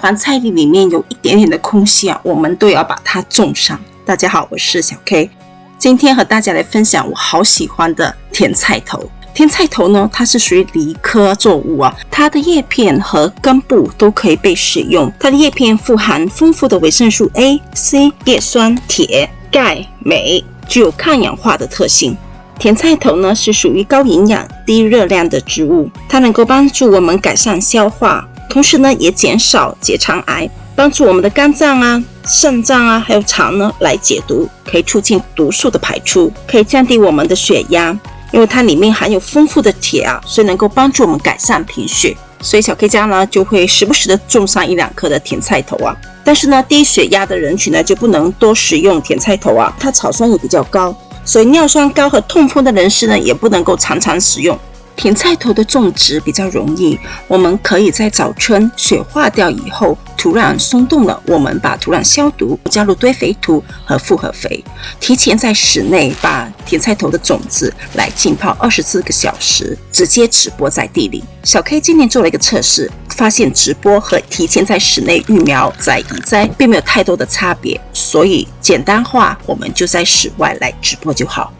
凡菜地里面有一点点的空隙我们都要把它种上。大家好，我是小 K， 今天和大家来分享我好喜欢的甜菜头。甜菜头呢，它是属于梨科作物它的叶片和根部都可以被使用。它的叶片富含丰富的维生素 A、C、叶酸、铁、钙、镁，具有抗氧化的特性。甜菜头呢是属于高营养、低热量的植物，它能够帮助我们改善消化，同时呢也减少结肠癌，帮助我们的肝脏肾脏还有肠呢来解毒，可以促进毒素的排出，可以降低我们的血压。因为它里面含有丰富的铁所以能够帮助我们改善贫血。所以小 K 家呢就会时不时的种上1-2颗的甜菜头但是呢低血压的人群呢就不能多食用甜菜头它草酸也比较高，所以尿酸高和痛风的人士呢也不能够常常食用。甜菜头的种植比较容易，我们可以在早春雪化掉以后，土壤松动了，我们把土壤消毒，加入堆肥土和复合肥，提前在室内把甜菜头的种子来浸泡24个小时，直接直播在地里。小 K 今年做了一个测试，发现直播和提前在室内育苗再移栽并没有太多的差别，所以简单化，我们就在室外来直播就好。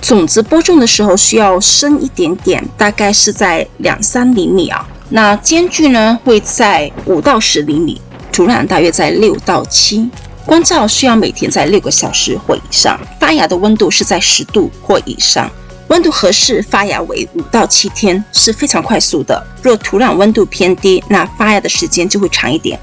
种子播种的时候需要深一点点，大概是在2-3厘米那间距呢会在5到10厘米，土壤大约在6到7，光照需要每天在6个小时或以上，发芽的温度是在10度或以上，温度合适发芽为5到7天，是非常快速的。若土壤温度偏低，那发芽的时间就会长一点。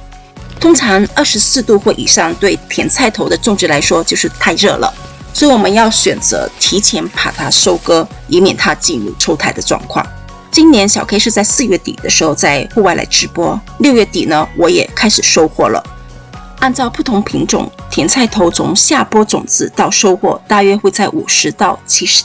通常24度或以上对甜菜头的种植来说就是太热了，所以我们要选择提前把它收割，以免它进入抽苔的状况。今年小 K 是在4月底的时候在户外来直播，6月底呢我也开始收获了。按照不同品种，甜菜头从下播种子到收获大约会在50到70。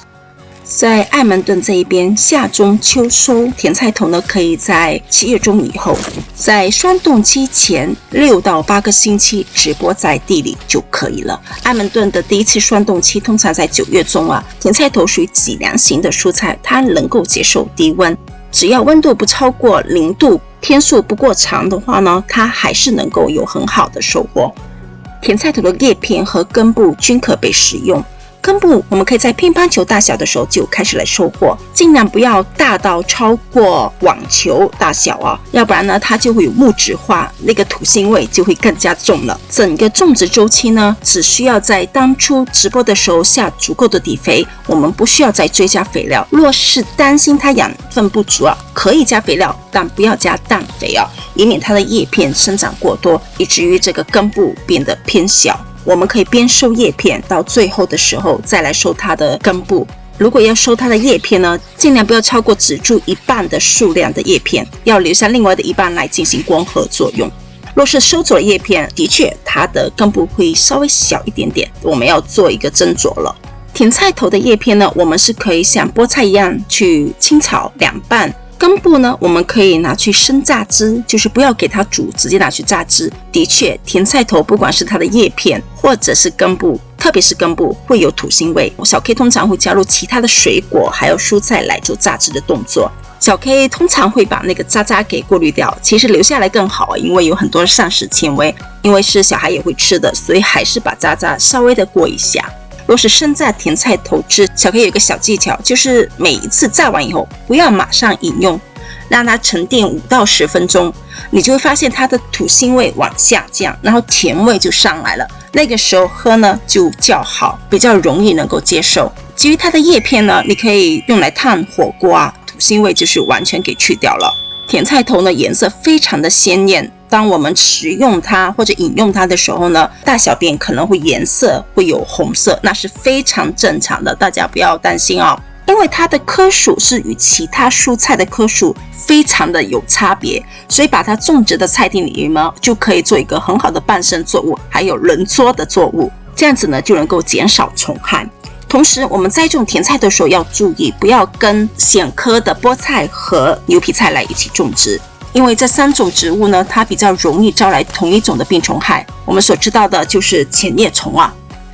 在艾蒙顿这一边，夏中秋收甜菜头呢可以在7月中以后，在霜冻期前6到8个星期直播在地里就可以了。艾蒙顿的第一次霜冻期通常在9月中甜菜头属于脊梁型的蔬菜，它能够接受低温，只要温度不超过0度，天数不过长的话呢，它还是能够有很好的收获。甜菜头的叶片和根部均可被食用，根部我们可以在乒乓球大小的时候就开始来收获，尽量不要大到超过网球大小要不然呢它就会有木质化，那个土腥味就会更加重了。整个种植周期呢只需要在当初直播的时候下足够的底肥，我们不需要再追加肥料。若是担心它养分不足可以加肥料，但不要加氮肥以免它的叶片生长过多，以至于这个根部变得偏小。我们可以边收叶片，到最后的时候再来收它的根部。如果要收它的叶片呢，尽量不要超过止住一半的数量的叶片，要留下另外的一半来进行光合作用。若是收走了叶片，的确它的根部会稍微小一点点，我们要做一个斟酌了。甜菜头的叶片呢，我们是可以像菠菜一样去清炒凉拌，根部呢我们可以拿去生榨汁，就是不要给它煮，直接拿去榨汁。的确甜菜头不管是它的叶片或者是根部，特别是根部会有土腥味，小 K 通常会加入其他的水果还有蔬菜来做榨汁的动作。小 K 通常会把那个渣给过滤掉，其实留下来更好因为有很多膳食纤维，因为是小孩也会吃的，所以还是把渣稍微的过一下。若是生榨甜菜头汁，小 K 有一个小技巧，就是每一次榨完以后不要马上饮用，让它沉淀5到10分钟，你就会发现它的土腥味往下降，然后甜味就上来了，那个时候喝呢就较好，比较容易能够接受。至于它的叶片呢，你可以用来烫火锅土腥味就是完全给去掉了。甜菜头呢颜色非常的鲜艳，当我们食用它或者饮用它的时候呢，大小便可能会颜色会有红色，那是非常正常的，大家不要担心因为它的科属是与其他蔬菜的科属非常的有差别，所以把它种植的菜地里面呢，就可以做一个很好的伴生作物，还有轮作的作物，这样子呢就能够减少虫害。同时我们栽种甜菜的时候要注意，不要跟蚬科的菠菜和牛皮菜来一起种植，因为这3种植物呢，它比较容易招来同一种的病虫害。我们所知道的就是浅叶虫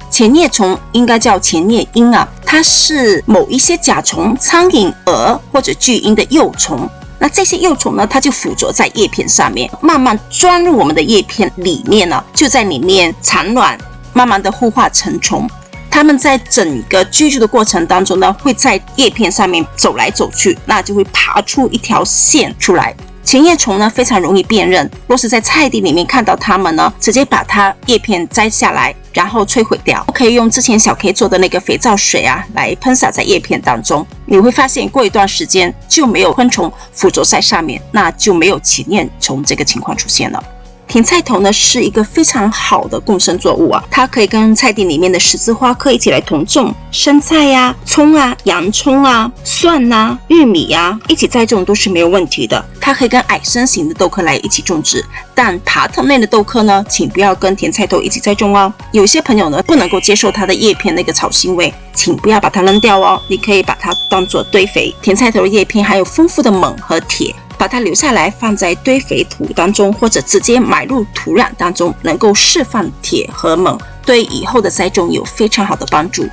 浅叶虫应该叫浅叶鹰它是某一些甲虫、苍蝇、蛾或者巨鹰的幼虫。那那这些幼虫呢，它就附着在叶片上面，慢慢钻入我们的叶片里面呢，就在里面产卵，慢慢的孵化成虫。它们在整个居住的过程当中呢，会在叶片上面走来走去，那就会爬出一条线出来。琴叶虫呢非常容易辨认，若是在菜地里面看到它们呢，直接把它叶片摘下来，然后摧毁掉。可以用之前小 K 做的那个肥皂水啊，来喷洒在叶片当中，你会发现过一段时间就没有昆虫附着在上面，那就没有琴叶虫这个情况出现了。甜菜头呢是一个非常好的共生作物啊，它可以跟菜地里面的十字花科一起来同种，生菜呀、葱啊、洋葱啊、蒜啊、玉米啊一起栽种都是没有问题的。它可以跟矮生型的豆科来一起种植，但爬藤类的豆科呢，请不要跟甜菜头一起栽种哦。有些朋友呢不能够接受它的叶片那个草腥味，请不要把它扔掉哦，你可以把它当做堆肥。甜菜头的叶片含有丰富的锰和铁，把它留下来放在堆肥土当中，或者直接埋入土壤当中，能够释放铁和锰，对以后的栽种有非常好的帮助。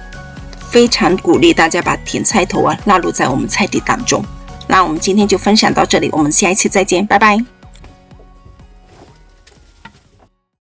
非常鼓励大家把甜菜头纳入在我们菜地当中。那我们今天就分享到这里，我们下一次再见，拜拜。